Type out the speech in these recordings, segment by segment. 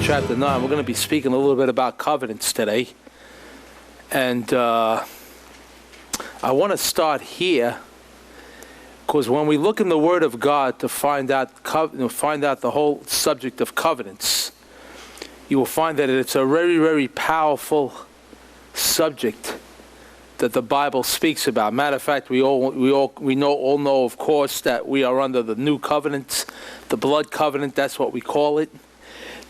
Chapter 9. We're going to be speaking a little bit about covenants today. And I want to start here because when we look in the Word of God to find out the whole subject of covenants, you will find that it's a very, very powerful subject that the Bible speaks about. Matter of fact, we all know, of course, that we are under the new covenant, the blood covenant. That's what we call it.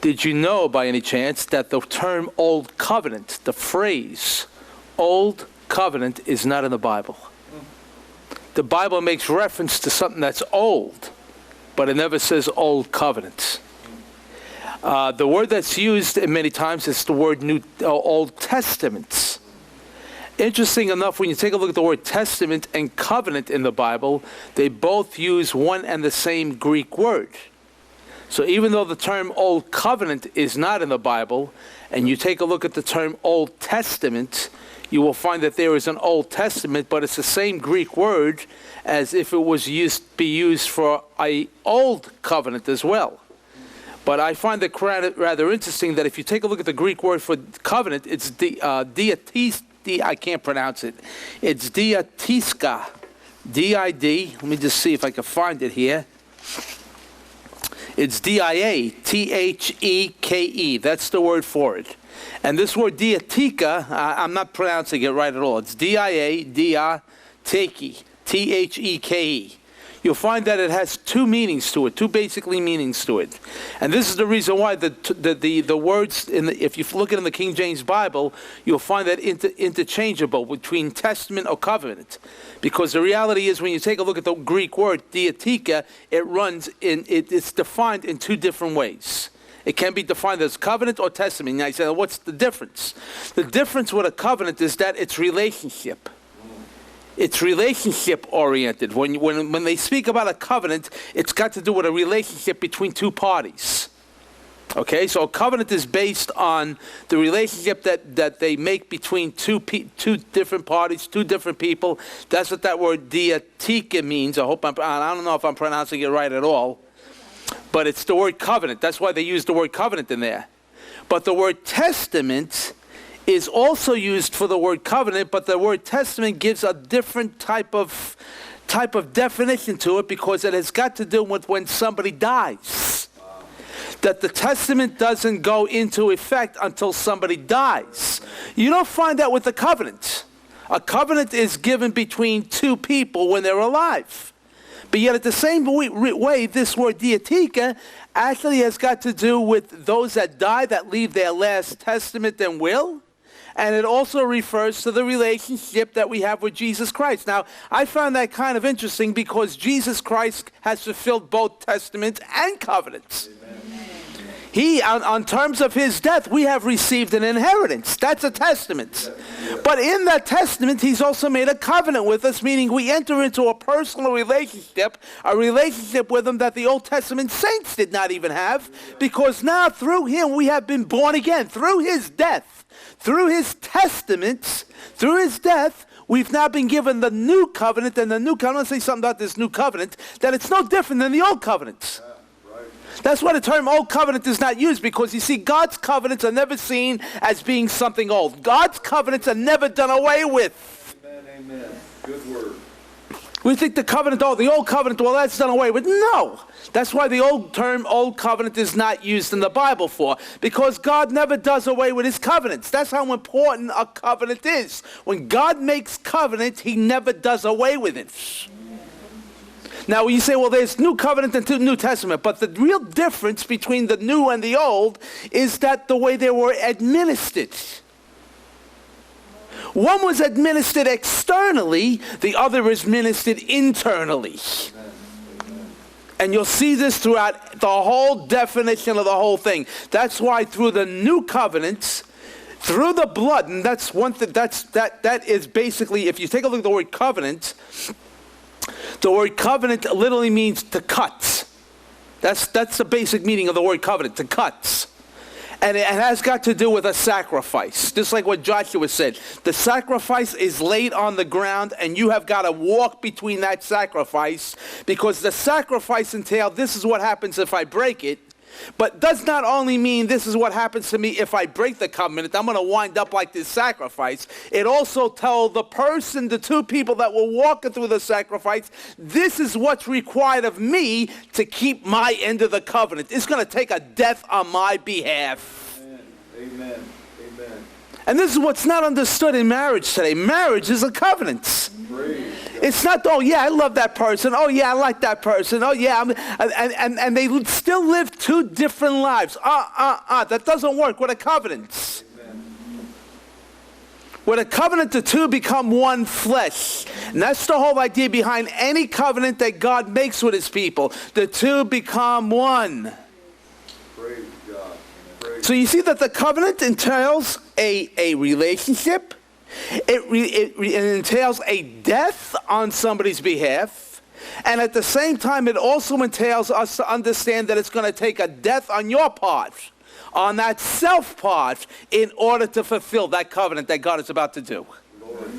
Did you know, by any chance, that the term Old Covenant, the phrase Old Covenant, is not in the Bible? The Bible makes reference to something that's old, but it never says Old Covenant. The word that's used many times is the word Old Testament. Interesting enough, when you take a look at the word Testament and Covenant in the Bible, they both use one and the same Greek word. So even though the term Old Covenant is not in the Bible, and you take a look at the term Old Testament, you will find that there is an Old Testament, but it's the same Greek word as if it was be used for an Old Covenant as well. But I find it rather interesting that if you take a look at the Greek word for covenant, it's I can't pronounce it. It's diatiska, D-I-D. Let me just see if I can find it here. It's D-I-A-T-H-E-K-E. That's the word for it. And this word diatika, I'm not pronouncing it right at all. It's D-I-A-D-I-T-E, T-H-E-K-E. You'll find that it has two meanings to it, two basically meanings to it. And this is the reason why the words, if you look at it in the King James Bible, you'll find that interchangeable between testament or covenant. Because the reality is when you take a look at the Greek word, diatika, it's defined in two different ways. It can be defined as covenant or testament. Now you say, what's the difference? The difference with a covenant is that it's relationship. It's relationship oriented. When they speak about a covenant, it's got to do with a relationship between two parties. Okay, so a covenant is based on the relationship that they make between two different parties, two different people. That's what that word diatika means. I don't know if I'm pronouncing it right at all, but it's the word covenant. That's why they use the word covenant in there. But the word testament is also used for the word covenant, but the word testament gives a different type of definition to it because it has got to do with when somebody dies. That the testament doesn't go into effect until somebody dies. You don't find that with the covenant. A covenant is given between two people when they're alive. But yet at the same way, this word diatika actually has got to do with those that die, that leave their last testament and will. And it also refers to the relationship that we have with Jesus Christ. Now, I found that kind of interesting because Jesus Christ has fulfilled both testaments and covenants. He, on terms of his death, we have received an inheritance. That's a testament. But in that testament, he's also made a covenant with us, meaning we enter into a personal relationship, a relationship with him that the Old Testament saints did not even have, because now through him we have been born again. Through his death, through his testaments, through his death, we've now been given the new covenant, and the new covenant, I want to say something about this new covenant, that it's no different than the old covenants. That's why the term Old Covenant is not used, because you see, God's covenants are never seen as being something old. God's covenants are never done away with. Amen, amen. Good word. We think the Old Covenant, well, that's done away with. No. That's why the term Old Covenant is not used in the Bible for, because God never does away with his covenants. That's how important a covenant is. When God makes covenant, he never does away with it. Now, you say, well, there's New Covenant and New Testament, but the real difference between the new and the old is that the way they were administered. One was administered externally, the other is administered internally. And you'll see this throughout the whole definition of the whole thing. That's why through the new covenants, through the blood, and that's one thing, that is basically, if you take a look at the word covenant, the word covenant literally means to cut. That's the basic meaning of the word covenant, to cut. And it has got to do with a sacrifice. Just like what Joshua said. The sacrifice is laid on the ground and you have got to walk between that sacrifice, because the sacrifice entails this is what happens if I break it. But does not only mean this is what happens to me if I break the covenant, I'm going to wind up like this sacrifice. It also tells the person, the two people that were walking through the sacrifice, this is what's required of me to keep my end of the covenant. It's going to take a death on my behalf. Amen. Amen. And this is what's not understood in marriage today. Marriage is a covenant. It's not, oh yeah, I love that person. Oh yeah, I like that person. Oh yeah, and they still live two different lives. That doesn't work with a covenant. With a covenant, the two become one flesh. And that's the whole idea behind any covenant that God makes with his people. The two become one. Praise God. So you see that the covenant entails a relationship. It entails a death on somebody's behalf. And at the same time, it also entails us to understand that it's going to take a death on your part, on that self part, in order to fulfill that covenant that God is about to do. Lord.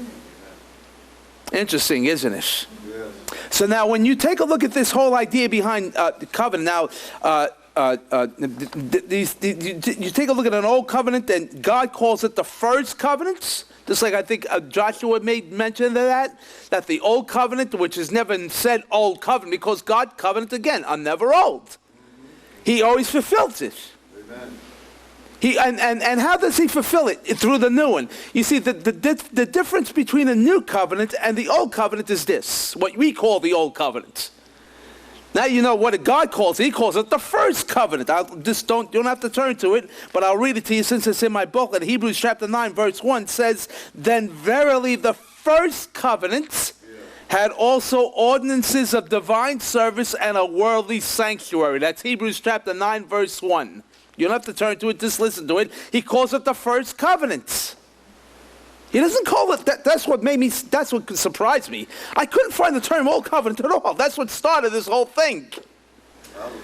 Interesting, isn't it? Yes. So now when you take a look at this whole idea behind the covenant, now, you take a look at an old covenant, and God calls it the first covenants. Just like I think Joshua made mention of that the old covenant, which is never said old covenant, because God covenant again are never old. He always fulfills it. Amen. And how does he fulfill it? Through the new one. You see, the difference between the new covenant and the old covenant is this, what we call the old covenant. Now you know what God calls it. He calls it the first covenant. You don't have to turn to it, but I'll read it to you since it's in my booklet. Hebrews chapter 9, verse 1 says, "Then verily the first covenant had also ordinances of divine service and a worldly sanctuary." That's Hebrews chapter 9, verse 1. You don't have to turn to it, just listen to it. He calls it the first covenant. He doesn't call it that. That's what surprised me. I couldn't find the term old covenant at all. That's what started this whole thing. Hallelujah.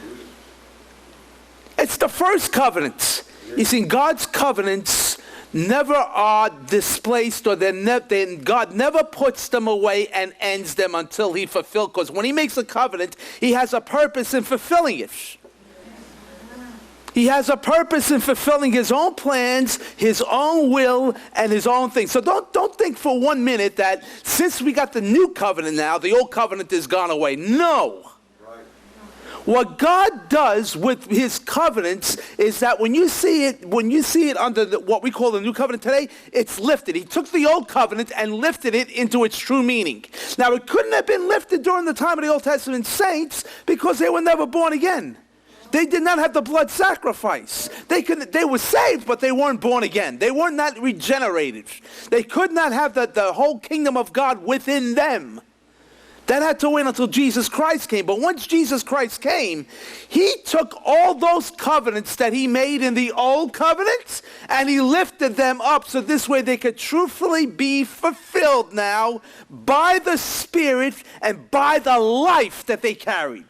It's the first covenant. You see, God's covenants never are displaced, or God never puts them away and ends them until he fulfills. Because when he makes a covenant, he has a purpose in fulfilling it. He has a purpose in fulfilling his own plans, his own will, and his own thing. So don't think for 1 minute that since we got the new covenant now, the old covenant is gone away. No. Right. What God does with his covenants is that when you see it under what we call the new covenant today, it's lifted. He took the old covenant and lifted it into its true meaning. Now, it couldn't have been lifted during the time of the Old Testament saints because they were never born again. They did not have the blood sacrifice. They were saved, but they weren't born again. They were not regenerated. They could not have the whole kingdom of God within them. That had to wait until Jesus Christ came. But once Jesus Christ came, he took all those covenants that he made in the old covenants and he lifted them up so this way they could truthfully be fulfilled now by the Spirit and by the life that they carried.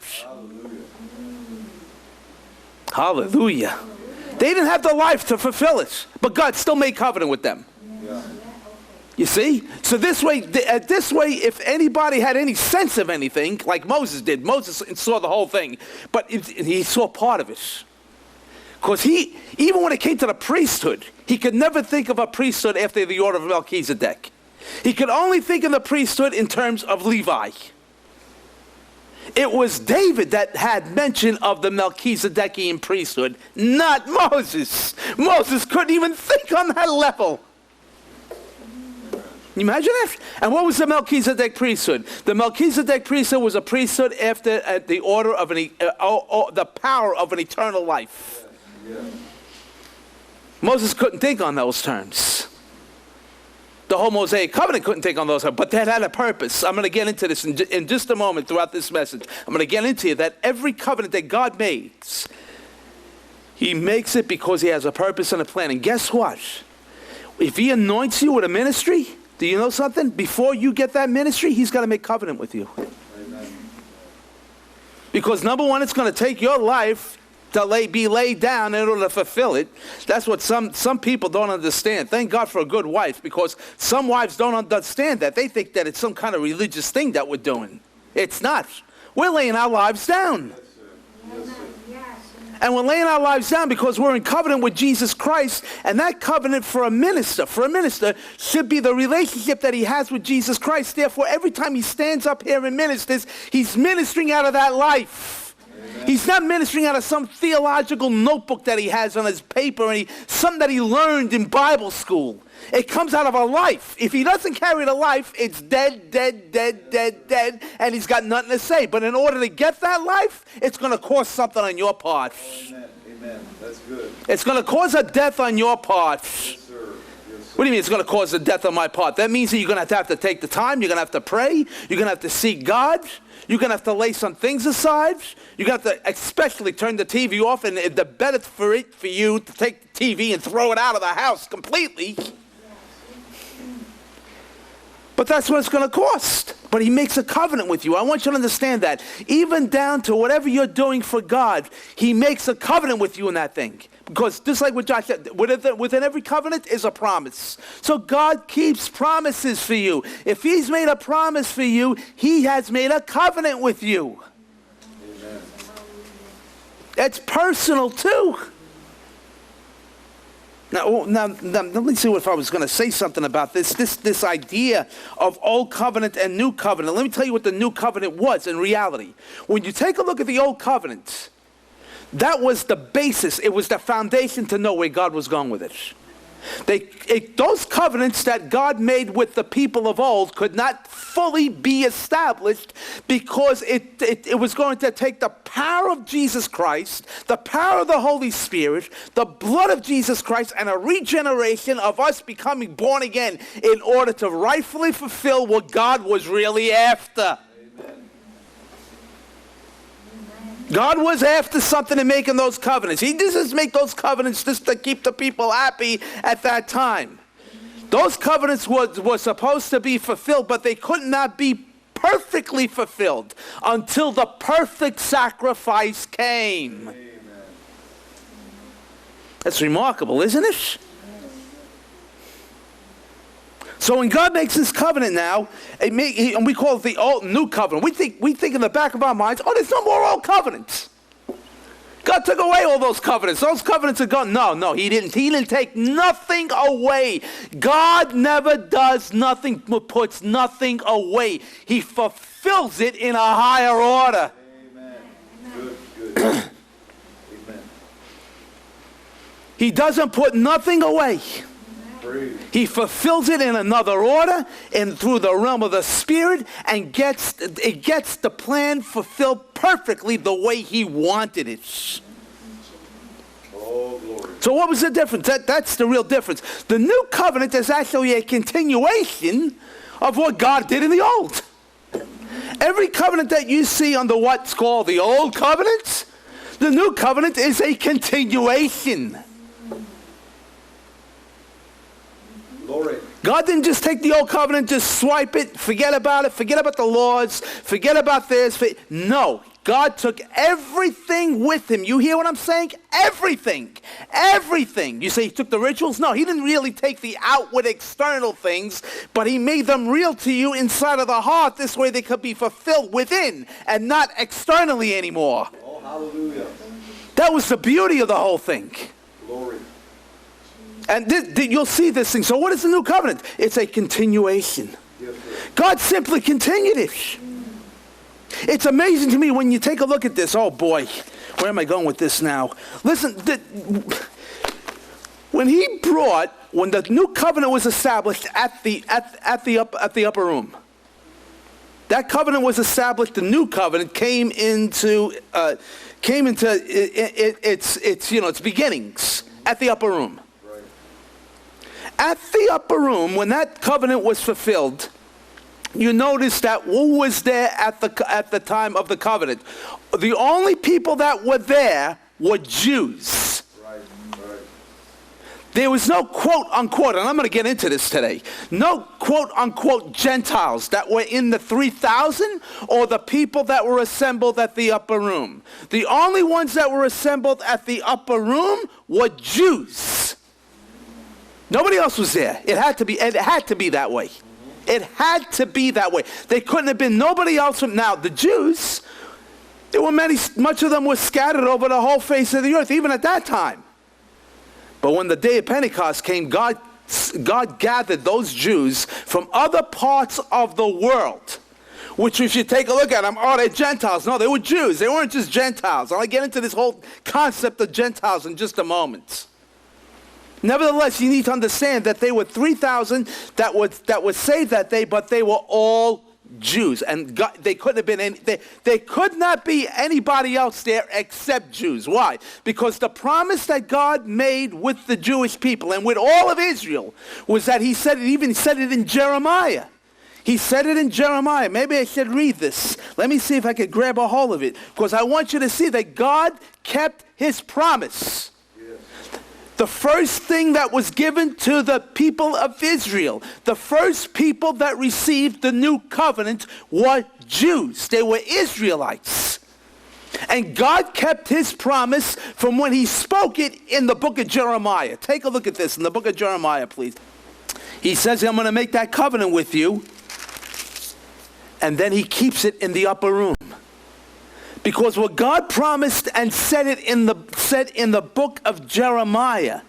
Hallelujah. They didn't have the life to fulfill it, but God still made covenant with them. Yeah. You see? So this way, if anybody had any sense of anything, like Moses did, Moses saw the whole thing, but he saw part of it. Because even when it came to the priesthood, he could never think of a priesthood after the order of Melchizedek. He could only think of the priesthood in terms of Levi. It was David that had mention of the Melchizedekian priesthood, not Moses. Moses couldn't even think on that level. Can you imagine that? And what was the Melchizedek priesthood? The Melchizedek priesthood was a priesthood after the order of the power of an eternal life. Moses couldn't think on those terms. The whole Mosaic covenant couldn't take on those, but that had a purpose. I'm going to get into this in just a moment throughout this message. I'm going to get into it, that every covenant that God makes, he makes it because he has a purpose and a plan. And guess what? If he anoints you with a ministry, do you know something? Before you get that ministry, he's got to make covenant with you. Amen. Because number one, it's going to take your life to be laid down in order to fulfill it. That's what some people don't understand. Thank God for a good wife, because some wives don't understand that. They think that it's some kind of religious thing that we're doing. It's not. We're laying our lives down. Yes, sir. Yes, sir. And we're laying our lives down because we're in covenant with Jesus Christ. And that covenant for a minister should be the relationship that he has with Jesus Christ. Therefore, every time he stands up here and ministers, he's ministering out of that life. Amen. He's not ministering out of some theological notebook that he has on his paper and something that he learned in Bible school. It comes out of a life. If he doesn't carry the life, it's dead, dead, dead, dead, dead, and he's got nothing to say. But in order to get that life, it's going to cost something on your part. Amen. Amen. That's good. It's going to cause a death on your part. Yes, sir. Yes, sir. What do you mean it's going to cause a death on my part? That means that you're going to have to take the time. You're going to have to pray. You're going to have to seek God. You're going to have to lay some things aside. You're going to have to especially turn the TV off, and the better for you to take the TV and throw it out of the house completely. But that's what it's going to cost. But he makes a covenant with you. I want you to understand that. Even down to whatever you're doing for God, he makes a covenant with you in that thing. Because just like what Josh said, within every covenant is a promise. So God keeps promises for you. If he's made a promise for you, he has made a covenant with you. Amen. It's personal too. Now, let me see if I was going to say something about this idea of old covenant and new covenant. Let me tell you what the new covenant was in reality. When you take a look at the old covenant, that was the basis. It was the foundation to know where God was going with it. Those covenants that God made with the people of old could not fully be established because it was going to take the power of Jesus Christ, the power of the Holy Spirit, the blood of Jesus Christ, and a regeneration of us becoming born again in order to rightfully fulfill what God was really after. God was after something in making those covenants. He didn't make those covenants just to keep the people happy at that time. Those covenants were supposed to be fulfilled, but they could not be perfectly fulfilled until the perfect sacrifice came. Amen. That's remarkable, isn't it? So when God makes this covenant now, and we call it the old new covenant, we think in the back of our minds, oh, there's no more old covenants. God took away all those covenants. Those covenants are gone. No, he didn't. He didn't take nothing away. God never does nothing, puts nothing away. He fulfills it in a higher order. Amen. Good. Amen. He doesn't put nothing away. He fulfills it in another order and through the realm of the Spirit, and gets the plan fulfilled perfectly the way he wanted it. Oh, glory. So what was the difference? That's the real difference. The new covenant is actually a continuation of what God did in the old. Every covenant that you see under what's called the old covenant, the new covenant is a continuation. Glory. God didn't just take the old covenant, just swipe it, forget about the laws, forget about this. No, God took everything with him. You hear what I'm saying? Everything. You say he took the rituals? No, he didn't really take the outward external things, but he made them real to you inside of the heart. This way they could be fulfilled within and not externally anymore. Oh, hallelujah. That was the beauty of the whole thing. Glory. And you'll see this thing. So what is the new covenant? It's a continuation. Yes, sir. God simply continued it. It's amazing to me when you take a look at this. Oh boy, where am I going with this now? Listen, when the new covenant was established at the upper room, that covenant was established. The new covenant came into its beginnings at the upper room. At the upper room, when that covenant was fulfilled, you notice that who was there at the time of the covenant? The only people that were there were Jews. Right. There was no quote unquote, and I'm going to get into this today, no quote unquote Gentiles that were in the 3,000 or the people that were assembled at the upper room. The only ones that were assembled at the upper room were Jews. Nobody else was there. It had to be that way. It had to be that way. They couldn't have been nobody else. Now, the Jews, there were much of them were scattered over the whole face of the earth, even at that time. But when the day of Pentecost came, God gathered those Jews from other parts of the world, which if you take a look at them, they're Gentiles. No, they were Jews. They weren't just Gentiles. I'll get into this whole concept of Gentiles in just a moment. Nevertheless, you need to understand that they were 3,000 that were saved that day, but they were all Jews, and they couldn't have been they could not be anybody else there except Jews. Why? Because the promise that God made with the Jewish people and with all of Israel was that He said it. Even said it in Jeremiah. He said it in Jeremiah. Maybe I should read this. Let me see if I could grab a hold of it, because I want you to see that God kept His promise. The first thing that was given to the people of Israel, the first people that received the new covenant were Jews. They were Israelites. And God kept His promise from when He spoke it in the book of Jeremiah. Take a look at this in the book of Jeremiah, please. He says, I'm going to make that covenant with you. And then He keeps it in the upper room. Because what God promised and said in the book of Jeremiah,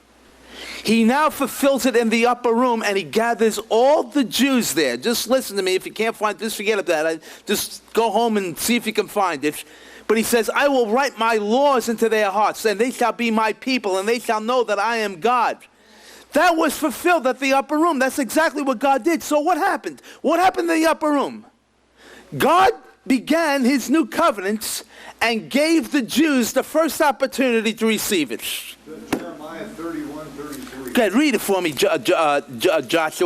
He now fulfills it in the upper room, and He gathers all the Jews there. Just listen to me. If you can't find it, just forget about it. Just go home and see if you can find it. But He says, I will write my laws into their hearts, and they shall be my people, and they shall know that I am God. That was fulfilled at the upper room. That's exactly what God did. So what happened? What happened in the upper room? God began His new covenants and gave the Jews the first opportunity to receive it. Jeremiah 31:33. Go ahead, read it for me, Joshua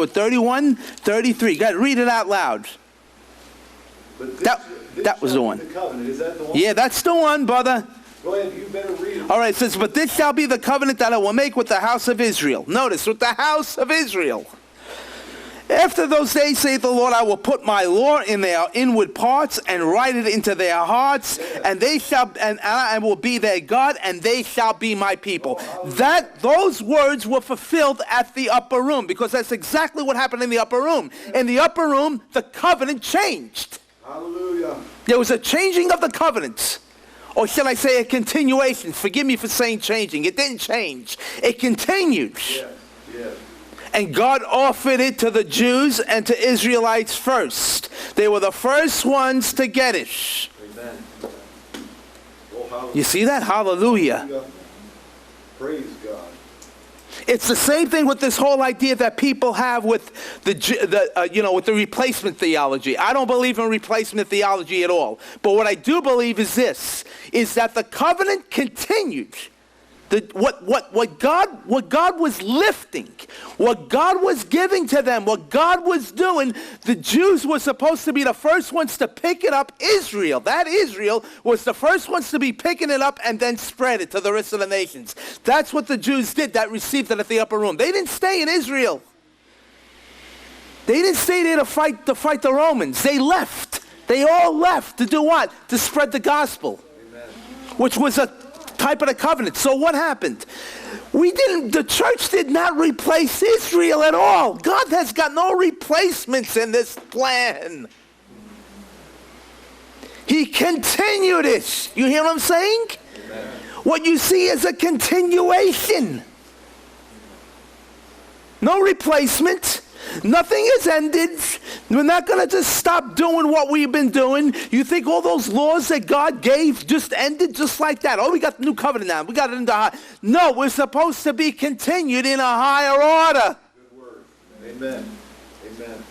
31:33. Go ahead, read it out loud. But that was the one. The covenant. Is that the one? Yeah, that's the one, brother. Go ahead, you better read it. All right, it says, but this shall be the covenant that I will make with the house of Israel. Notice, with the house of Israel. After those days, saith the Lord, I will put my law in their inward parts and write it into their hearts, and they shall, and I will be their God, and they shall be my people. Those words were fulfilled at the upper room, because that's exactly what happened in the upper room. In the upper room, the covenant changed. Hallelujah. There was a changing of the covenant. Or shall I say a continuation? Forgive me for saying changing. It didn't change. It continued. Yes. And God offered it to the Jews and to Israelites first. They were the first ones to get it. Amen. Oh, hallelujah. You see that? Hallelujah. Praise God. It's the same thing with this whole idea that people have with with the replacement theology. I don't believe in replacement theology at all. But what I do believe is this, is that the covenant continued. What God was lifting, what God was giving to them, what God was doing, the Jews were supposed to be the first ones to pick it up. Israel was the first ones to be picking it up and then spread it to the rest of the nations. That's what the Jews did that received it at the upper room. They didn't stay in Israel. They didn't stay there to fight the Romans. They left. They all left to do what? To spread the gospel. Amen. Which was a type of the covenant. So what happened? The church did not replace Israel at all. God has got no replacements in this plan. He continued it. You hear what I'm saying? Amen. What you see is a continuation. No replacement. Nothing has ended. We're not going to just stop doing what we've been doing. You think all those laws that God gave just ended just like that? Oh, we got the new covenant now. We got it in the high. No, we're supposed to be continued in a higher order. Good word. Amen. Amen.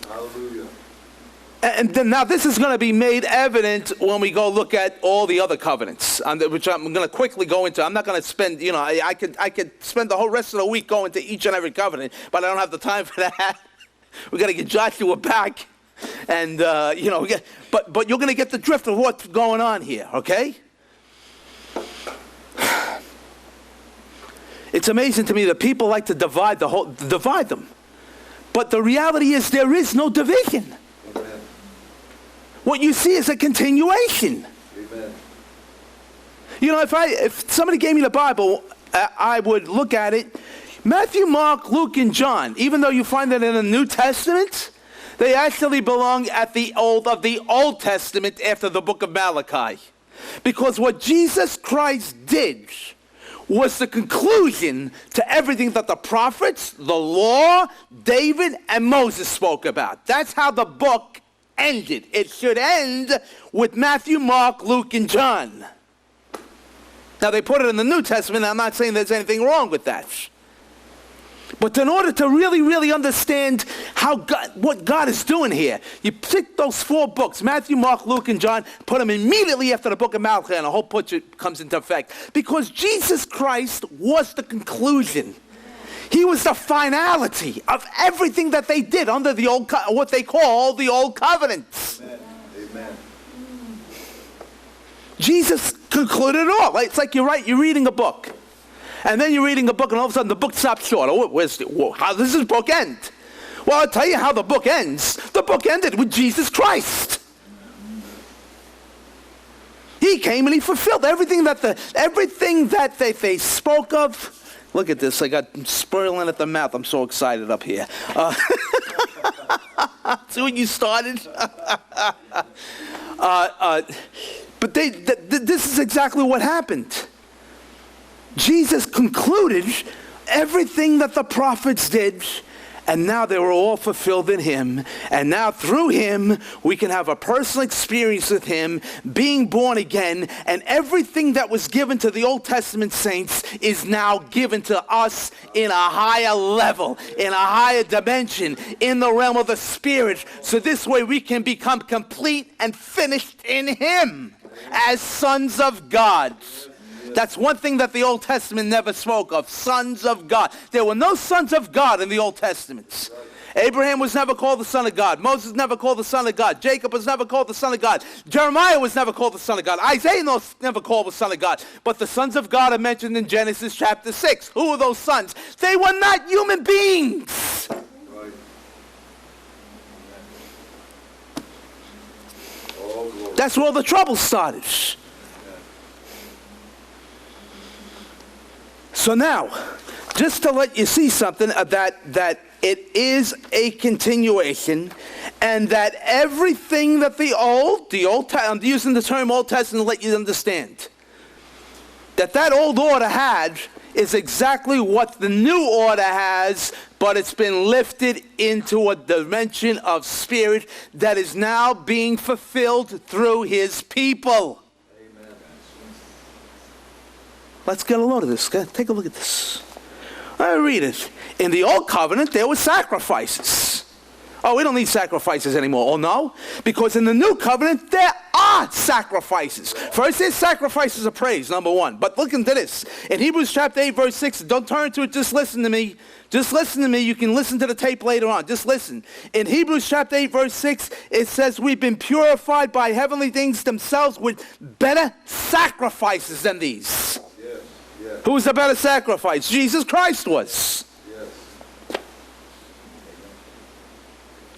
Hallelujah. And then now this is going to be made evident when we go look at all the other covenants, which I'm going to quickly go into. I'm not going to spend, I could spend the whole rest of the week going to each and every covenant, but I don't have the time for that. We got to get Joshua back, and but you're going to get the drift of what's going on here, okay? It's amazing to me that people like to divide them, but the reality is there is no division. Amen. What you see is a continuation. Amen. If somebody gave me the Bible, I would look at it. Matthew, Mark, Luke, and John, even though you find that in the New Testament, they actually belong at the Old Testament after the book of Malachi. Because what Jesus Christ did was the conclusion to everything that the prophets, the law, David, and Moses spoke about. That's how the book ended. It should end with Matthew, Mark, Luke, and John. Now they put it in the New Testament. I'm not saying there's anything wrong with that. But in order to really, really understand what God is doing here, you pick those 4 books, Matthew, Mark, Luke, and John, put them immediately after the book of Malachi, and a whole picture comes into effect. Because Jesus Christ was the conclusion. He was the finality of everything that they did under the what they call the Old Covenants. Amen. Amen. Jesus concluded it all. It's like you're reading a book. And then you're reading a book, and all of a sudden the book stops short. How does this book end? Well, I'll tell you how the book ends. The book ended with Jesus Christ. He came and he fulfilled everything that they spoke of. Look at this. I got swirling at the mouth. I'm so excited up here. See when you started? But this is exactly what happened. Jesus concluded everything that the prophets did, and now they were all fulfilled in him. And now through him, we can have a personal experience with him, being born again, and everything that was given to the Old Testament saints is now given to us in a higher level, in a higher dimension, in the realm of the Spirit. So this way we can become complete and finished in him as sons of God. That's one thing that the Old Testament never spoke of, sons of God. There were no sons of God in the Old Testament. Abraham was never called the son of God. Moses never called the son of God. Jacob was never called the son of God. Jeremiah was never called the son of God. Isaiah was never called the son of God. But the sons of God are mentioned in Genesis chapter 6. Who were those sons? They were not human beings. Right. Oh, glory. That's where all the trouble started. So now, just to let you see something that it is a continuation, and that everything that I'm using the term Old Testament to let you understand, that old order had is exactly what the new order has, but it's been lifted into a dimension of spirit that is now being fulfilled through his people. Let's get a load of this. Take a look at this. I read it. In the Old Covenant, there were sacrifices. Oh, we don't need sacrifices anymore. Oh, no? Because in the New Covenant, there are sacrifices. First, there's sacrifices of praise, number 1. But look into this. In Hebrews chapter 8, verse 6, don't turn to it, just listen to me. Just listen to me. You can listen to the tape later on. Just listen. In Hebrews chapter 8, verse 6, it says, we've been purified by heavenly things themselves with better sacrifices than these. Yes. Who was the better sacrifice? Jesus Christ was. Yes.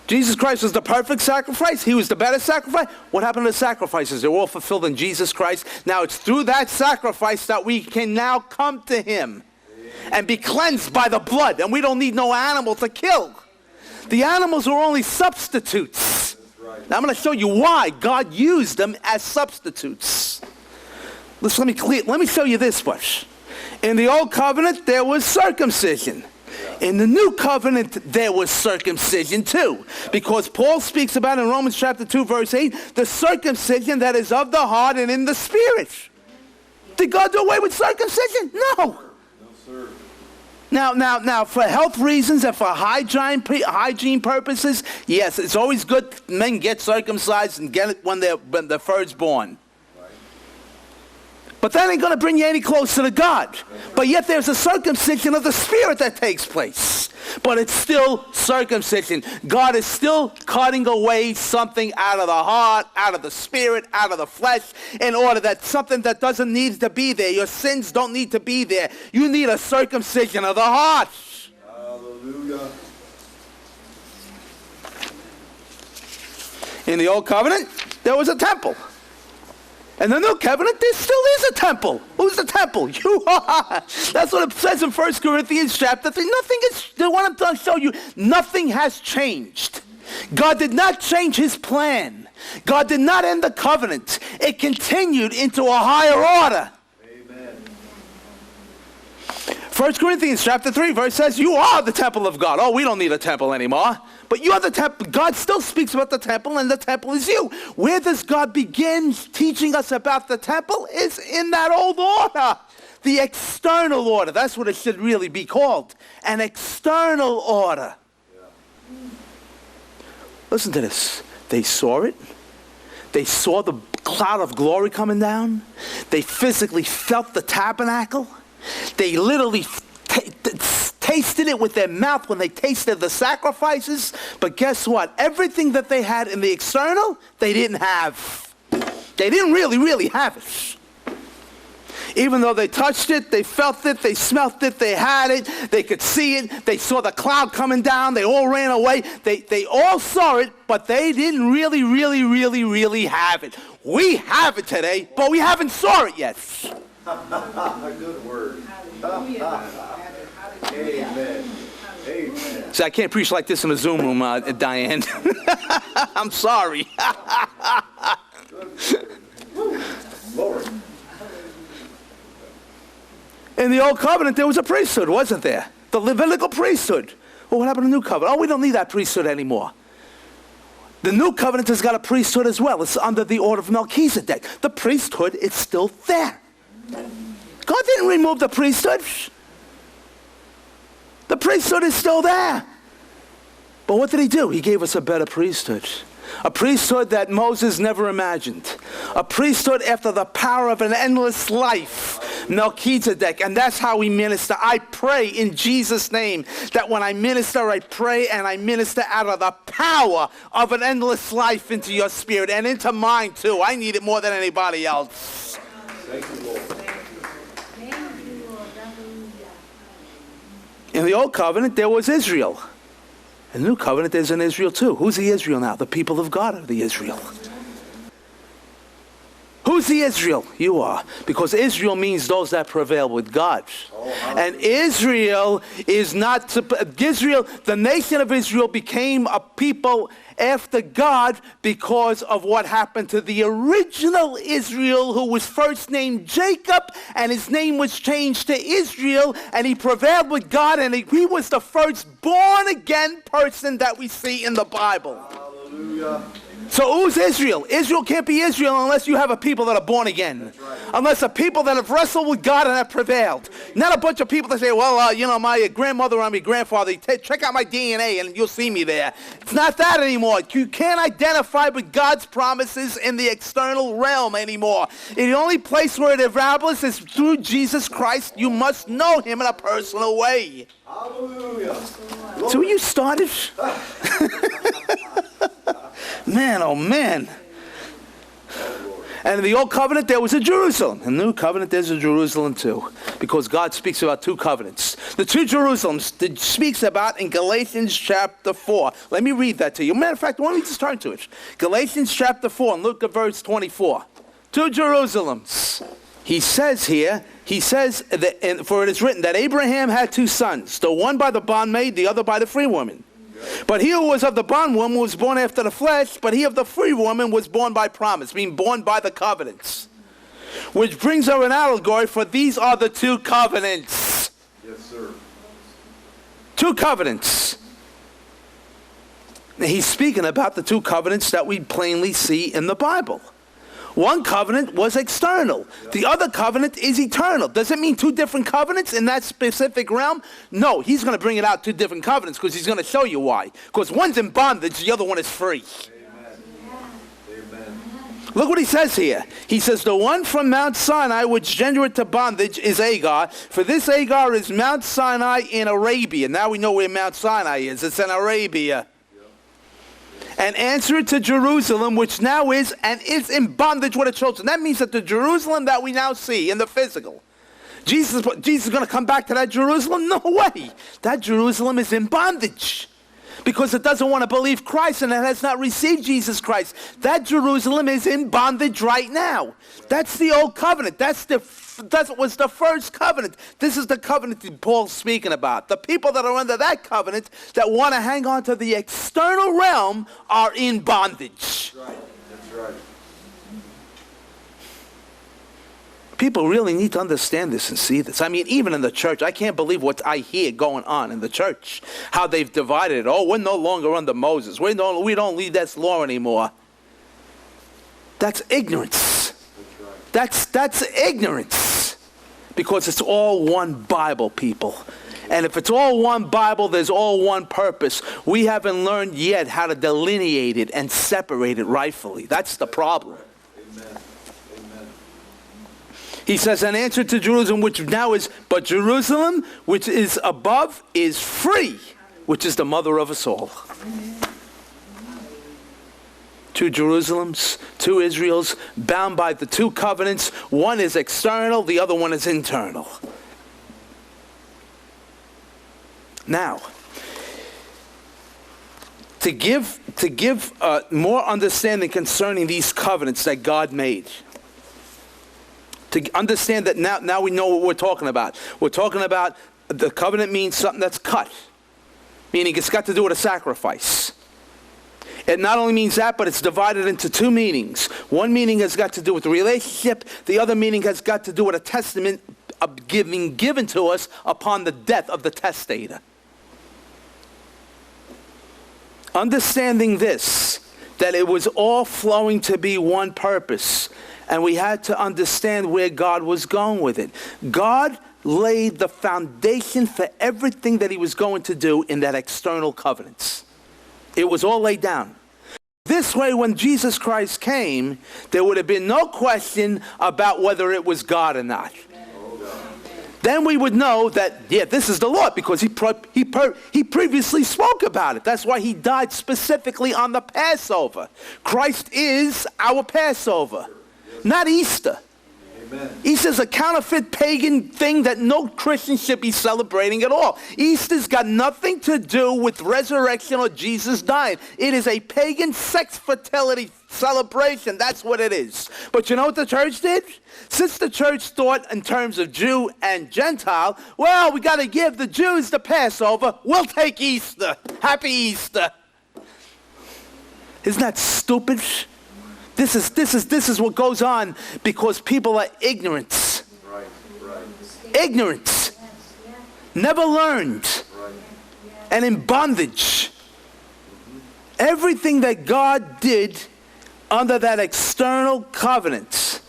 Jesus Christ was the perfect sacrifice. He was the better sacrifice. What happened to the sacrifices? They're all fulfilled in Jesus Christ. Now it's through that sacrifice that we can now come to him and be cleansed by the blood. And we don't need no animal to kill. The animals were only substitutes. Right. Now I'm going to show you why God used them as substitutes. Let me show you this much. In the Old Covenant, there was circumcision. In the New Covenant, there was circumcision too. Because Paul speaks about in Romans chapter 2, verse 8, the circumcision that is of the heart and in the spirit. Did God do away with circumcision? No. No, sir. Now, for health reasons and for hygiene purposes, yes, it's always good men get circumcised and get it when they're first born. But that ain't going to bring you any closer to God. But yet there's a circumcision of the spirit that takes place. But it's still circumcision. God is still cutting away something out of the heart, out of the spirit, out of the flesh, in order that something that doesn't need to be there, your sins don't need to be there. You need a circumcision of the heart. Hallelujah. In the Old Covenant, there was a temple. In the New Covenant, there still is a temple. Who's the temple? You are. That's what it says in 1 Corinthians chapter 3. What I'm trying to show you, nothing has changed. God did not change his plan. God did not end the covenant. It continued into a higher order. Amen. 1 Corinthians chapter 3 verse says, you are the temple of God. Oh, we don't need a temple anymore. But you are the temple. God still speaks about the temple, and the temple is you. Where does God begin teaching us about the temple? Is in that old order. The external order. That's what it should really be called. An external order. Yeah. Listen to this. They saw it. They saw the cloud of glory coming down. They physically felt the tabernacle. They literally tasted it with their mouth when they tasted the sacrifices. But guess what? Everything that they had in the external, they didn't have. They didn't really have it. Even though they touched it, they felt it, they smelt it, they had it, they could see it, they saw the cloud coming down, they all ran away. They all saw it, but they didn't really have it. We have it today, but we haven't saw it yet. Good word. Amen. Amen. See, I can't preach like this in a Zoom room, Diane. I'm sorry. Glory. In the Old Covenant, there was a priesthood, wasn't there? The Levitical priesthood. Well, what happened to the New Covenant? Oh, we don't need that priesthood anymore. The New Covenant has got a priesthood as well. It's under the order of Melchizedek. The priesthood is still there. God didn't remove the priesthood. The priesthood is still there. But what did he do? He gave us a better priesthood. A priesthood that Moses never imagined. A priesthood after the power of an endless life. Melchizedek. And that's how we minister. I pray in Jesus' name that when I minister, I pray and I minister out of the power of an endless life into your spirit and into mine too. I need it more than anybody else. Thank you, Lord. In the Old Covenant, there was Israel. In the New Covenant, there's an Israel too. Who's the Israel now? The people of God are the Israel. Who's the Israel? You are. Because Israel means those that prevail with God. And Israel is not... Israel, the nation of Israel became a people after God because of what happened to the original Israel, who was first named Jacob, and his name was changed to Israel, and he prevailed with God, and he was the first born-again person that we see in the Bible. Hallelujah. So who's Israel? Israel can't be Israel unless you have a people that are born again. Right. Unless a people that have wrestled with God and have prevailed. Not a bunch of people that say, well, my grandmother or my grandfather, check out my DNA and you'll see me there. It's not that anymore. You can't identify with God's promises in the external realm anymore. The only place where it evaporates is through Jesus Christ. You must know him in a personal way. Hallelujah. So you started? Man, oh man. And in the Old Covenant, there was a Jerusalem. In the New Covenant, there's a Jerusalem too. Because God speaks about two covenants. The two Jerusalems that speaks about in Galatians chapter 4. Let me read that to you. Matter of fact, why don't we just turn to it? Galatians chapter 4, and look at verse 24. Two Jerusalems. He says here, that, for it is written that Abraham had two sons, the one by the bondmaid, the other by the free woman. But he who was of the bondwoman was born after the flesh, but he of the free woman was born by promise, being born by the covenants. Which brings her an allegory, for these are the two covenants. Yes, sir. Two covenants. He's speaking about the two covenants that we plainly see in the Bible. One covenant was external. The other covenant is eternal. Does it mean two different covenants in that specific realm? No, he's going to bring it out two different covenants because he's going to show you why. Because one's in bondage, the other one is free. Amen. Look what he says here. He says, the one from Mount Sinai which gendereth to bondage is Agar. For this Agar is Mount Sinai in Arabia. Now we know where Mount Sinai is. It's in Arabia. And answer to Jerusalem, which now is and is in bondage with the children. That means that the Jerusalem that we now see in the physical, Jesus is going to come back to that Jerusalem? No way. That Jerusalem is in bondage because it doesn't want to believe Christ and it has not received Jesus Christ. That Jerusalem is in bondage right now. That's the old covenant. That was the first covenant. This is the covenant that Paul's speaking about. The people that are under that covenant that want to hang on to the external realm are in bondage. That's right. That's right. People really need to understand this and see this. I mean, even in the church, I can't believe what I hear going on in the church. How they've divided it. Oh, we're no longer under Moses. We don't lead that law anymore. That's ignorance. That's ignorance. Because it's all one Bible, people. And if it's all one Bible, there's all one purpose. We haven't learned yet how to delineate it and separate it rightfully. That's the problem. Amen. Amen. He says, an answer to Jerusalem, which now is, but Jerusalem, which is above, is free, which is the mother of us all. Two Jerusalems, two Israels, bound by the two covenants. One is external, the other one is internal. Now, to give more understanding concerning these covenants that God made, to understand that now we know what we're talking about. We're talking about the covenant means something that's cut, meaning it's got to do with a sacrifice. It not only means that, but it's divided into two meanings. One meaning has got to do with the relationship. The other meaning has got to do with a testament of given to us upon the death of the testator. Understanding this, that it was all flowing to be one purpose, and we had to understand where God was going with it. God laid the foundation for everything that he was going to do in that external covenants. It was all laid down. This way, when Jesus Christ came, there would have been no question about whether it was God or not. Then we would know that, yeah, this is the Lord, because he previously spoke about it. That's why he died specifically on the Passover. Christ is our Passover, not Easter. Amen. Easter's a counterfeit pagan thing that no Christian should be celebrating at all. Easter's got nothing to do with resurrection or Jesus dying. It is a pagan sex fertility celebration. That's what it is. But you know what the church did? Since the church thought in terms of Jew and Gentile, well, we got to give the Jews the Passover. We'll take Easter. Happy Easter. Isn't that stupid? This is what goes on because people are ignorant. Right. Ignorant. Never learned. Right. And in bondage. Everything that God did under that external covenant,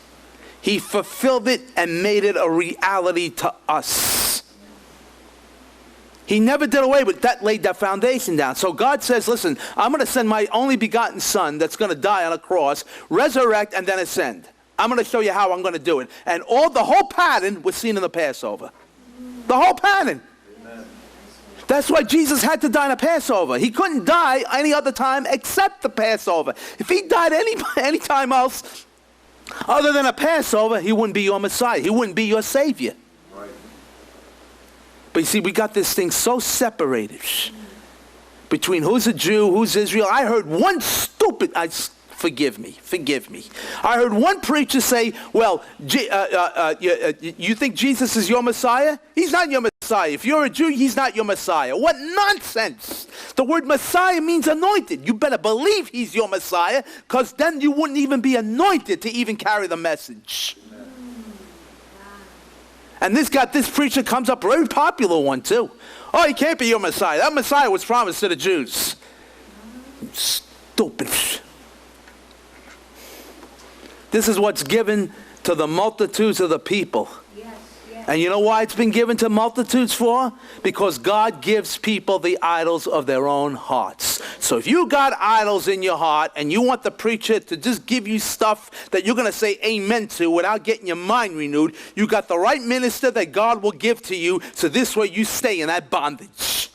he fulfilled it and made it a reality to us. He never did away with that, laid that foundation down. So God says, listen, I'm going to send my only begotten son that's going to die on a cross, resurrect, and then ascend. I'm going to show you how I'm going to do it. And the whole pattern was seen in the Passover. The whole pattern. Amen. That's why Jesus had to die on a Passover. He couldn't die any other time except the Passover. If he died any time else other than a Passover, he wouldn't be your Messiah. He wouldn't be your Savior. Right. But you see, we got this thing so separated between who's a Jew, who's Israel. I heard one stupid, forgive me. I heard one preacher say, well, you think Jesus is your Messiah? He's not your Messiah. If you're a Jew, he's not your Messiah. What nonsense. The word Messiah means anointed. You better believe he's your Messiah, because then you wouldn't even be anointed to even carry the message. And this preacher comes up, a very popular one too. Oh, he can't be your Messiah. That Messiah was promised to the Jews. Stupid. This is what's given to the multitudes of the people. Yes, yes. And you know why it's been given to multitudes for? Because God gives people the idols of their own hearts. So if you got idols in your heart and you want the preacher to just give you stuff that you're going to say amen to without getting your mind renewed, you got the right minister that God will give to you, so this way you stay in that bondage.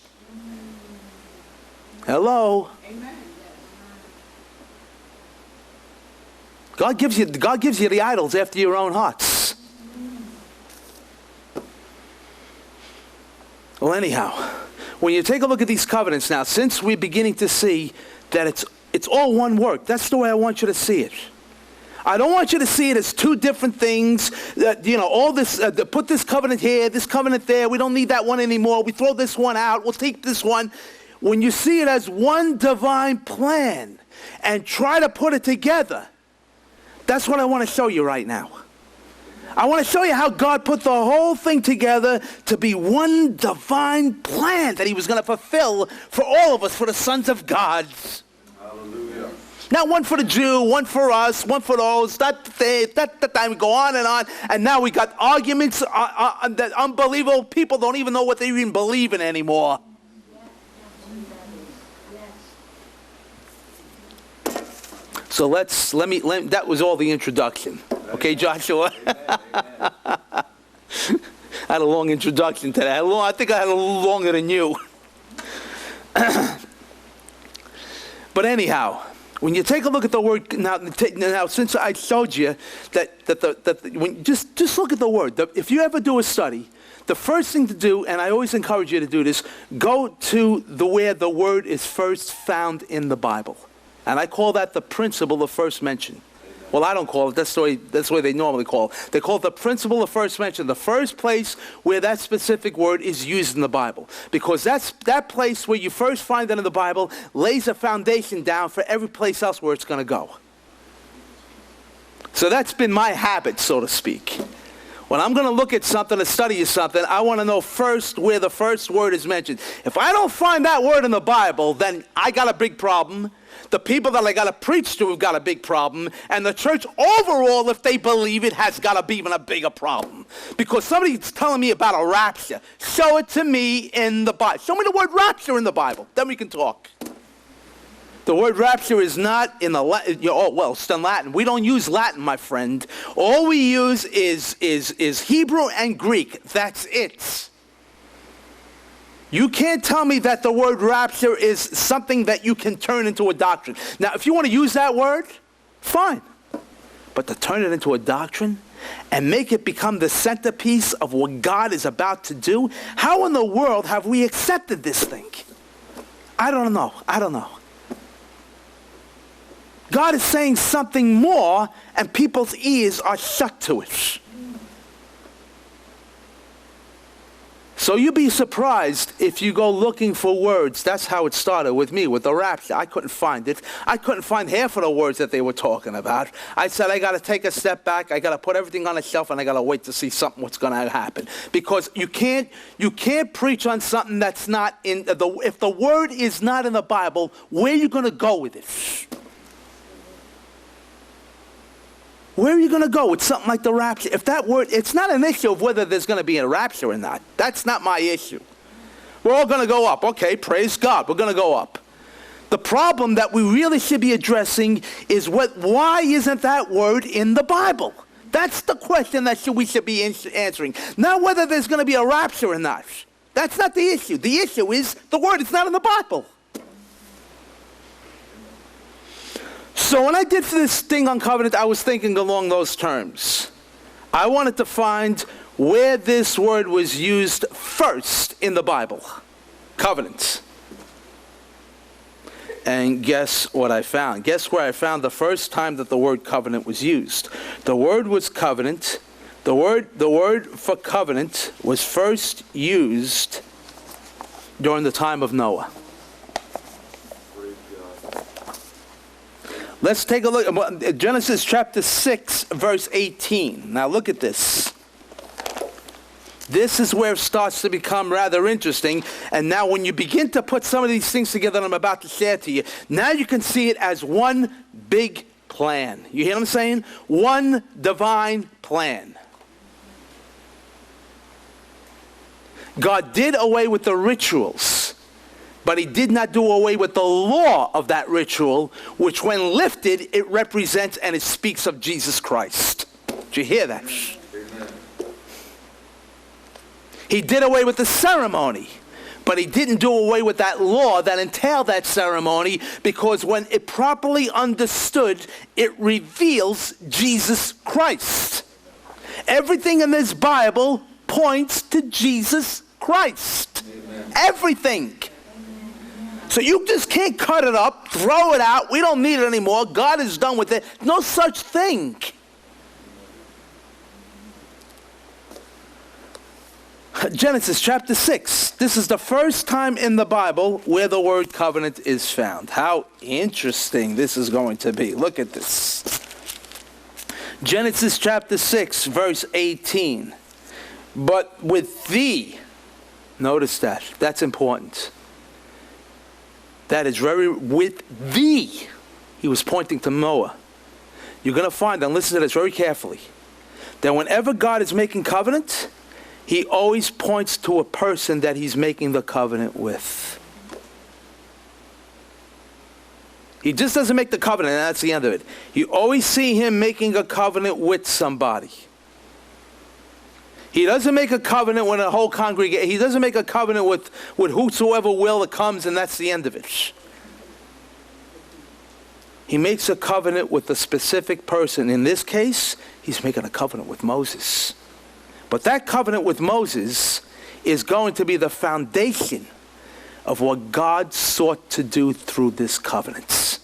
Hello? Amen. God gives you the idols after your own hearts. Well, anyhow, when you take a look at these covenants now, since we're beginning to see that it's all one work, that's the way I want you to see it. I don't want you to see it as two different things. All this, put this covenant here, this covenant there. We don't need that one anymore. We throw this one out. We'll take this one. When you see it as one divine plan and try to put it together, that's what I want to show you right now. I want to show you how God put the whole thing together to be one divine plan that he was going to fulfill for all of us, for the sons of God. Hallelujah. Not one for the Jew, one for us, one for those, that time we go on, and now we got arguments that unbelievable people don't even know what they even believe in anymore. So that was all the introduction. Okay, Joshua? Amen. I had a long introduction today. I think I had a little longer than you. But anyhow, when you take a look at the word, now since I showed you just look at the word. If you ever do a study, the first thing to do, and I always encourage you to do this, go to where the word is first found in the Bible. And I call that the principle of first mention. Well, I don't call it. That's the way they normally call it. They call it the principle of first mention, the first place where that specific word is used in the Bible. Because that place where you first find it in the Bible lays a foundation down for every place else where it's going to go. So that's been my habit, so to speak. When I'm going to look at something or study something, I want to know first where the first word is mentioned. If I don't find that word in the Bible, then I got a big problem. The people that I got to preach to have got a big problem. And the church overall, if they believe it, has got to be even a bigger problem. Because somebody's telling me about a rapture. Show it to me in the Bible. Show me the word rapture in the Bible. Then we can talk. The word rapture is not in the Latin. It's in Latin. We don't use Latin, my friend. All we use is Hebrew and Greek. That's it. You can't tell me that the word rapture is something that you can turn into a doctrine. Now, if you want to use that word, fine. But to turn it into a doctrine and make it become the centerpiece of what God is about to do, how in the world have we accepted this thing? I don't know. God is saying something more, and people's ears are shut to it. So you'd be surprised if you go looking for words. That's how it started with me, with the rapture. I couldn't find it. I couldn't find half of the words that they were talking about. I said, I got to take a step back. I got to put everything on a shelf, and I got to wait to see what's going to happen. Because you can't preach on something that's not in if the word is not in the Bible, where are you going to go with it? Where are you going to go with something like the rapture? If that word, it's not an issue of whether there's going to be a rapture or not. That's not my issue. We're all going to go up. Okay, praise God. We're going to go up. The problem that we really should be addressing is why isn't that word in the Bible? That's the question that we should be answering. Not whether there's going to be a rapture or not. That's not the issue. The issue is the word is not in the Bible. So when I did this thing on covenant, I was thinking along those terms. I wanted to find where this word was used first in the Bible. Covenant. And guess what I found? Guess where I found the first time that the word covenant was used? The word was covenant. The word for covenant was first used during the time of Noah. Let's take a look at Genesis chapter 6, verse 18. Now look at this. This is where it starts to become rather interesting. And now when you begin to put some of these things together that I'm about to share to you, now you can see it as one big plan. You hear what I'm saying? One divine plan. God did away with the rituals, but he did not do away with the law of that ritual, which when lifted, it represents and it speaks of Jesus Christ. Did you hear that? Amen. He did away with the ceremony, but he didn't do away with that law that entailed that ceremony, because when it properly understood, it reveals Jesus Christ. Everything in this Bible points to Jesus Christ. Amen. Everything. So you just can't cut it up, throw it out. We don't need it anymore. God is done with it. No such thing. Genesis chapter 6. This is the first time in the Bible where the word covenant is found. How interesting this is going to be. Look at this. Genesis chapter 6, verse 18. But with thee, notice that. That's important. That is very, with thee. He was pointing to Noah. You're going to find, and listen to this very carefully, that whenever God is making covenant, he always points to a person that he's making the covenant with. He just doesn't make the covenant, and that's the end of it. You always see him making a covenant with somebody. He doesn't make a covenant with a whole congregation. He doesn't make a covenant with whosoever will that comes, and that's the end of it. He makes a covenant with a specific person. In this case, he's making a covenant with Moses. But that covenant with Moses is going to be the foundation of what God sought to do through this covenant.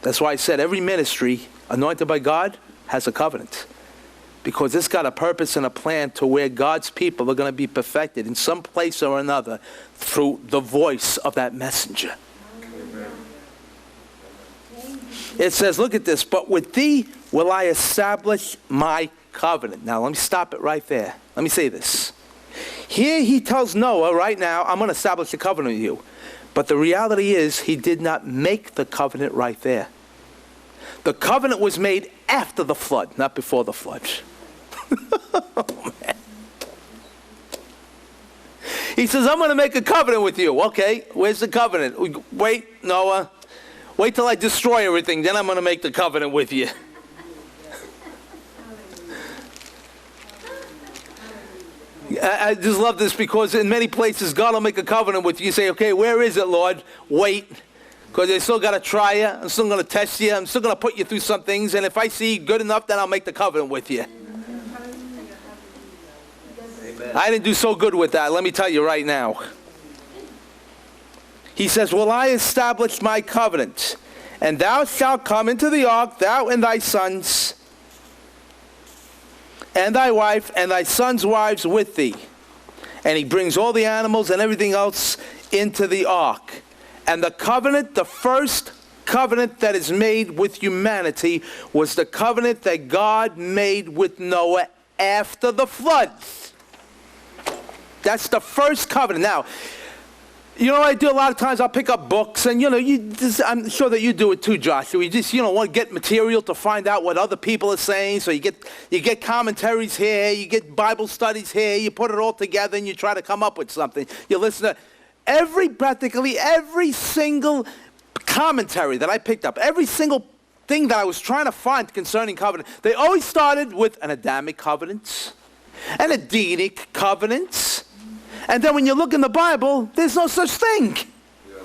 That's why I said every ministry anointed by God has a covenant. Because it's got a purpose and a plan to where God's people are going to be perfected in some place or another through the voice of that messenger. Amen. It says, look at this, but with thee will I establish my covenant. Now let me stop it right there. Let me say this. Here he tells Noah right now, I'm going to establish a covenant with you. But the reality is he did not make the covenant right there. The covenant was made after the flood, not before the flood. Oh, man. He says, I'm going to make a covenant with you. Okay, where's the covenant? Wait, Noah. Wait till I destroy everything, then I'm going to make the covenant with you. I just love this because in many places God will make a covenant with you. You say, okay, where is it, Lord? Wait. Because I still got to try you. I'm still going to test you. I'm still going to put you through some things. And if I see good enough, then I'll make the covenant with you. Amen. I didn't do so good with that. Let me tell you right now. He says, will I establish my covenant? And thou shalt come into the ark, thou and thy sons, and thy wife, and thy sons' wives with thee. And he brings all the animals and everything else into the ark. And the covenant, the first covenant that is made with humanity, was the covenant that God made with Noah after the flood. That's the first covenant. Now, you know what I do a lot of times? I'll pick up books, and I'm sure that you do it too, Joshua. You just want to get material to find out what other people are saying. So you get commentaries here, you get Bible studies here, you put it all together, and you try to come up with something. You listen to practically every single commentary that I picked up, every single thing that I was trying to find concerning covenant. They always started with an Adamic covenant, an Edenic covenant. And then when you look in the Bible, there's no such thing. Yeah.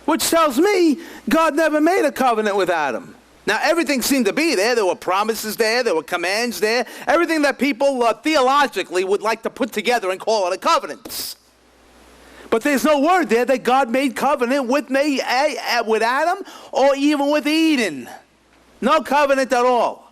Which tells me God never made a covenant with Adam. Now, everything seemed to be there. There were promises there. There were commands there. Everything that people theologically would like to put together and call it a covenant. But there's no word there that God made covenant with Adam or even with Eden. No covenant at all.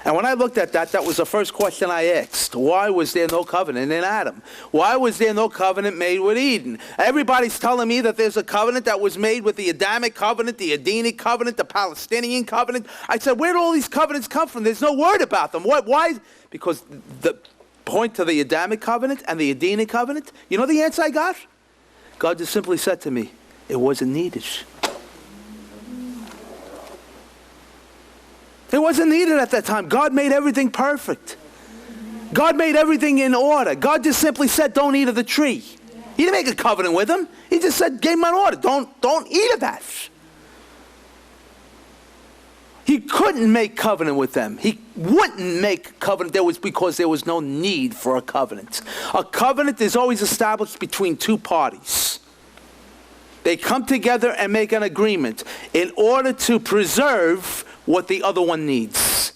And when I looked at that, that was the first question I asked. Why was there no covenant in Adam? Why was there no covenant made with Eden? Everybody's telling me that there's a covenant that was made with the Adamic covenant, the Edenic covenant, the Palestinian covenant. I said, where do all these covenants come from? There's no word about them. Why? Because the point to the Adamic covenant and the Edenic covenant, you know the answer I got? God just simply said to me, it wasn't needed. It wasn't needed at that time. God made everything perfect. God made everything in order. God just simply said, don't eat of the tree. He didn't make a covenant with them. He just said, gave them an order. Don't eat of that. He couldn't make covenant with them. He wouldn't make covenant. Because there was no need for a covenant. A covenant is always established between two parties. They come together and make an agreement in order to preserve what the other one needs.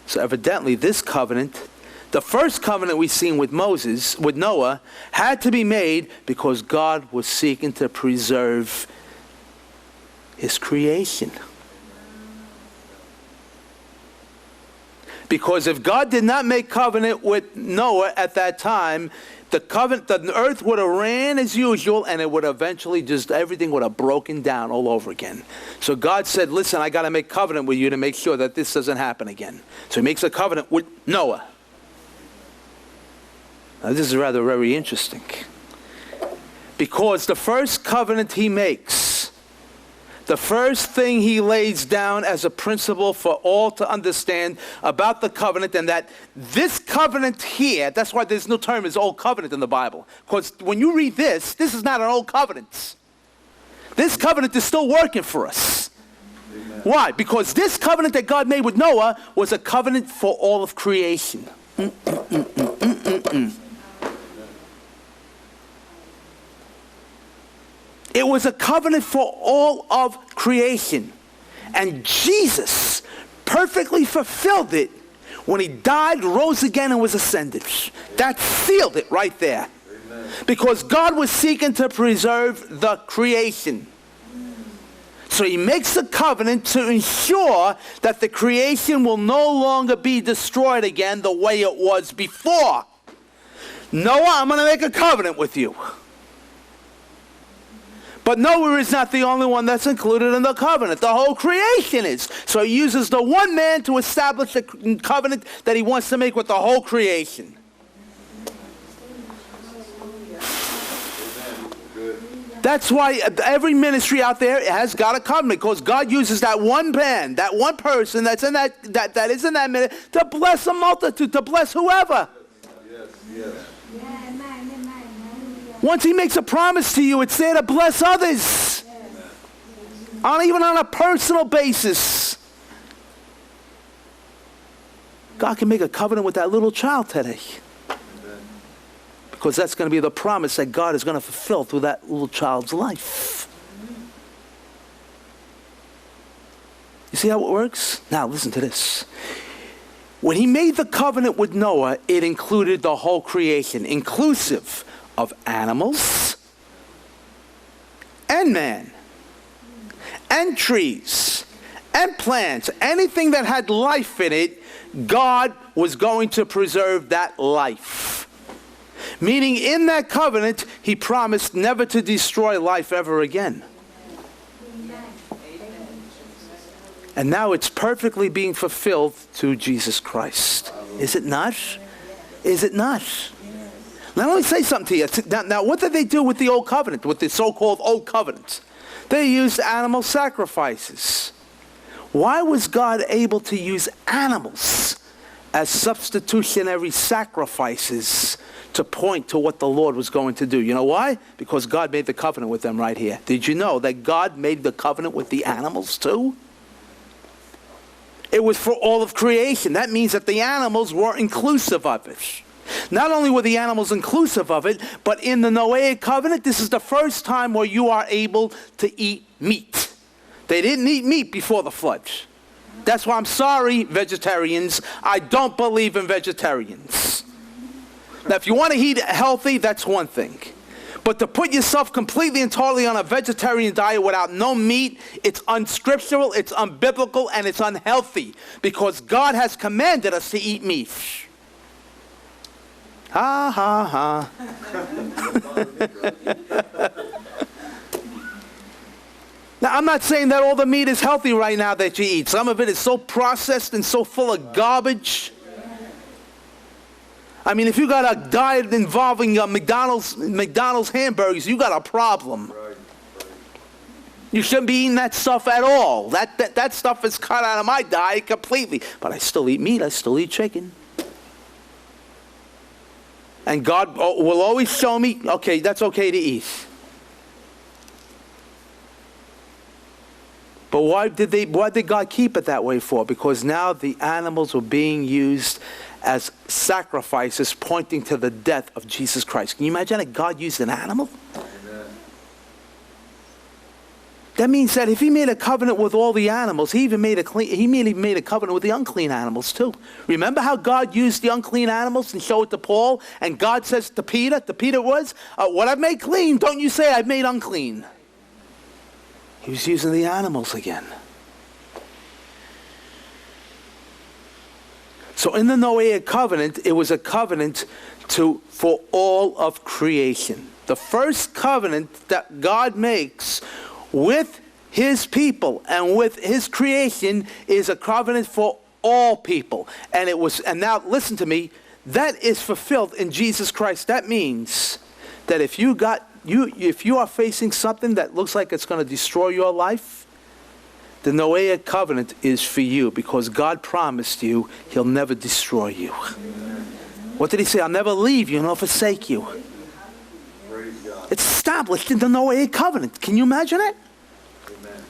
So evidently this covenant, the first covenant we've seen with Noah, had to be made because God was seeking to preserve his creation. Because if God did not make covenant with Noah at that time, the earth would have ran as usual, and it would eventually everything would have broken down all over again. So God said, listen, I got to make covenant with you to make sure that this doesn't happen again. So he makes a covenant with Noah. Now this is rather very interesting. Because the first covenant he makes, the first thing he lays down as a principle for all to understand about the covenant, and that this covenant here, that's why there's no term as old covenant in the Bible. Because when you read this is not an old covenant. This covenant is still working for us. Amen. Why? Because this covenant that God made with Noah was a covenant for all of creation. It was a covenant for all of creation. And Jesus perfectly fulfilled it when he died, rose again, and was ascended. That sealed it right there. Amen. Because God was seeking to preserve the creation. So he makes a covenant to ensure that the creation will no longer be destroyed again the way it was before. Noah, I'm going to make a covenant with you. But Noah is not the only one that's included in the covenant. The whole creation is. So he uses the one man to establish the covenant that he wants to make with the whole creation. That's why every ministry out there has got a covenant, because God uses that one man, that one person that is in that minute to bless a multitude, to bless whoever. Yes. Once he makes a promise to you, it's there to bless others. Even on a personal basis. God can make a covenant with that little child today. Because that's going to be the promise that God is going to fulfill through that little child's life. You see how it works? Now listen to this. When he made the covenant with Noah, it included the whole creation, inclusive of animals and man and trees and plants. Anything that had life in it, God was going to preserve that life. Meaning in that covenant, he promised never to destroy life ever again. And now it's perfectly being fulfilled through Jesus Christ. Is it not? Is it not? Now let me say something to you. Now what did they do with the old covenant, with the so-called old covenant? They used animal sacrifices. Why was God able to use animals as substitutionary sacrifices to point to what the Lord was going to do? You know why? Because God made the covenant with them right here. Did you know that God made the covenant with the animals too? It was for all of creation. That means that the animals were inclusive of it. Not only were the animals inclusive of it, but in the Noahic covenant, this is the first time where you are able to eat meat. They didn't eat meat before the flood. That's why I'm sorry, vegetarians, I don't believe in vegetarians. Now, if you want to eat healthy, that's one thing. But to put yourself completely and totally on a vegetarian diet without no meat, it's unscriptural, it's unbiblical, and it's unhealthy. Because God has commanded us to eat meat. Ha, ha, ha. Now, I'm not saying that all the meat is healthy right now that you eat. Some of it is so processed and so full of garbage. I mean, if you got a diet involving McDonald's hamburgers, you got a problem. You shouldn't be eating that stuff at all. That stuff is cut out of my diet completely. But I still eat meat. I still eat chicken. And God will always show me, okay, that's okay to eat. But why did God keep it that way for? Because now the animals were being used as sacrifices pointing to the death of Jesus Christ. Can you imagine that God used an animal? Amen. That means that if he made a covenant with all the animals, he even made a covenant with the unclean animals too. Remember how God used the unclean animals and showed it to Paul? And God says to Peter what I've made clean, don't you say I've made unclean. He was using the animals again. So in the Noahic covenant, it was a covenant for all of creation. The first covenant that God makes with his people and with his creation is a covenant for all people. And now listen to me, that is fulfilled in Jesus Christ. That means that if you are facing something that looks like it's going to destroy your life, the Noahic covenant is for you, because God promised you he'll never destroy you. What did he say? I'll never leave you nor forsake you. Praise God. It's established in the Noahic covenant. Can you imagine it? Amen.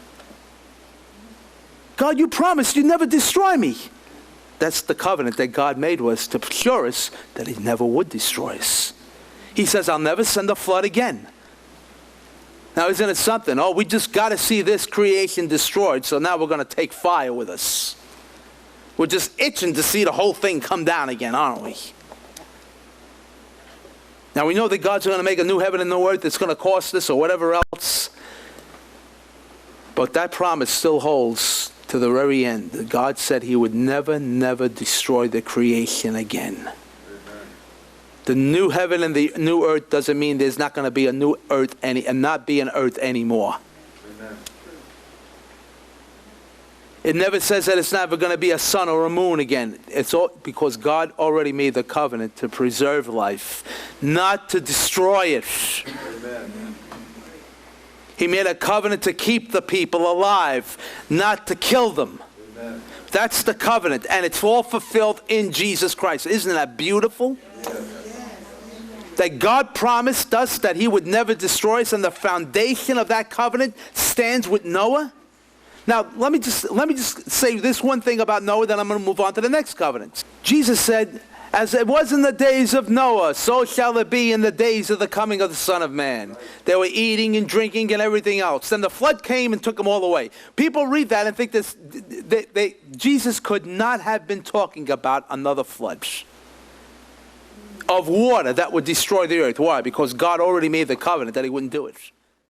God, you promised you'd never destroy me. That's the covenant that God made was to assure us that he never would destroy us. He says, I'll never send a flood again. Now, isn't it something? Oh, we just got to see this creation destroyed, so now we're going to take fire with us. We're just itching to see the whole thing come down again, aren't we? Now, we know that God's going to make a new heaven and new earth that's going to cost us or whatever else. But that promise still holds to the very end. God said he would never, never destroy the creation again. The new heaven and the new earth doesn't mean there's not going to be a new earth and not be an earth anymore. Amen. It never says that it's never going to be a sun or a moon again. It's all because God already made the covenant to preserve life, not to destroy it. Amen. He made a covenant to keep the people alive, not to kill them. Amen. That's the covenant, and it's all fulfilled in Jesus Christ. Isn't that beautiful? Yes. That God promised us that he would never destroy us, and the foundation of that covenant stands with Noah. Now, let me just say this one thing about Noah, then I'm going to move on to the next covenant. Jesus said, as it was in the days of Noah, so shall it be in the days of the coming of the Son of Man. They were eating and drinking and everything else. Then the flood came and took them all away. People read that and think Jesus could not have been talking about another flood of water that would destroy the earth. Why? Because God already made the covenant that he wouldn't do it.